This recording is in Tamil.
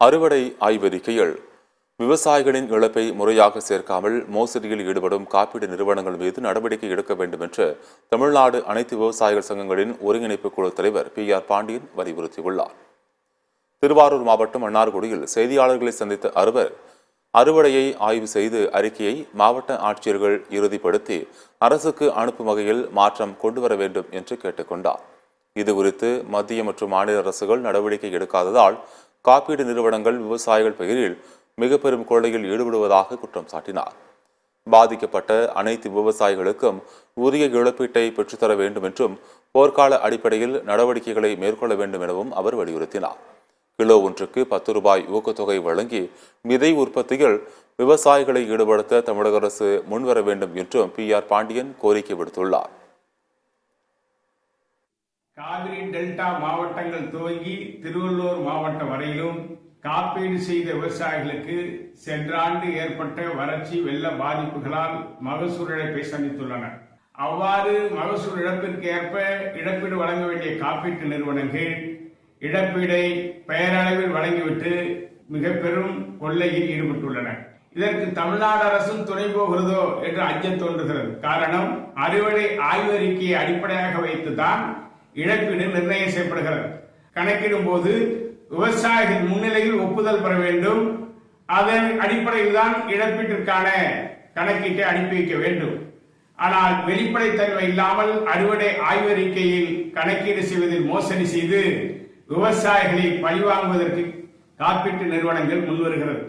அறுவடை ஆய்வறிக்கையில் விவசாயிகளின் இழப்பை முறையாக சேர்க்காமல் மோசடியில் ஈடுபடும் காப்பீடு நிறுவனங்கள் மீது நடவடிக்கை எடுக்க வேண்டும் என்று தமிழ்நாடு அனைத்து விவசாயிகள் சங்கங்களின் ஒருங்கிணைப்பு குழு தலைவர் PR பாண்டியன் வலியுறுத்தியுள்ளார். திருவாரூர் மாவட்டம் மன்னார்குடியில் செய்தியாளர்களை சந்தித்த அவர் அறுவடையை ஆய்வு செய்து அறிக்கையை மாவட்ட ஆட்சியர்கள் இறுதிப்படுத்தி அரசுக்கு அனுப்பும் வகையில் மாற்றம் கொண்டுவர வேண்டும் என்று கேட்டுக்கொண்டார். இதுகுறித்து மத்திய மற்றும் மாநில அரசுகள் நடவடிக்கை எடுக்காததால் காப்பீடு நிறுவனங்கள் விவசாயிகள் பெயரில் மிக பெரும் கொள்ளையில் ஈடுபடுவதாக குற்றம் சாட்டினார். பாதிக்கப்பட்ட அனைத்து விவசாயிகளுக்கும் உரிய இழப்பீட்டை பெற்றுத்தர வேண்டும் என்றும் போர்க்கால அடிப்படையில் நடவடிக்கைகளை மேற்கொள்ள வேண்டும் எனவும் அவர் வலியுறுத்தினார். கிலோ ஒன்றுக்கு 10 ரூபாய் ஊக்கத்தொகை வழங்கி விதை உற்பத்தியில் விவசாயிகளை ஈடுபடுத்த தமிழக அரசு முன்வர வேண்டும் என்றும் PR பாண்டியன் கோரிக்கை விடுத்துள்ளார். காவிரி டெல்டா மாவட்டங்கள் துவங்கி திருவள்ளூர் மாவட்டம் வரையிலும் காப்பீடு செய்த விவசாயிகளுக்கு சென்ற ஆண்டு ஏற்பட்ட வறட்சி வெள்ள பாதிப்புகளால் மகசூல் இழப்பை சந்தித்துள்ளனர். அவ்வாறு மகசூல் இழப்பிற்கு ஏற்ப இழப்பீடு வழங்க வேண்டிய காப்பீட்டு நிறுவனங்கள் இழப்பீடை பெயரளவில் வழங்கிவிட்டு மிக பெரும் கொள்ளையில் ஈடுபட்டுள்ளன. இதற்கு தமிழ்நாடு அரசும் துணை போகிறதோ என்று அச்சம் தோன்றுகிறது. காரணம், அறுவடை ஆய்வறிக்கையை அடிப்படையாக வைத்துதான் இழப்பீடு நிர்ணயம் செய்யப்படுகிறது. கணக்கிடும் போது விவசாயிகள் முன்னிலையில் ஒப்புதல் பெற வேண்டும். அதன் அடிப்படையில் தான் இழப்பீட்டிற்கான கணக்கீட்டை அனுப்பி வைக்க வேண்டும். ஆனால் வெளிப்படைத்தன்மை இல்லாமல் அறுவடை ஆய்வறிக்கையில் கணக்கீடு செய்வதில் மோசடி செய்து விவசாயிகளை பழிவாங்குவதற்கு காப்பீட்டு நிறுவனங்கள் முன்வருகிறது.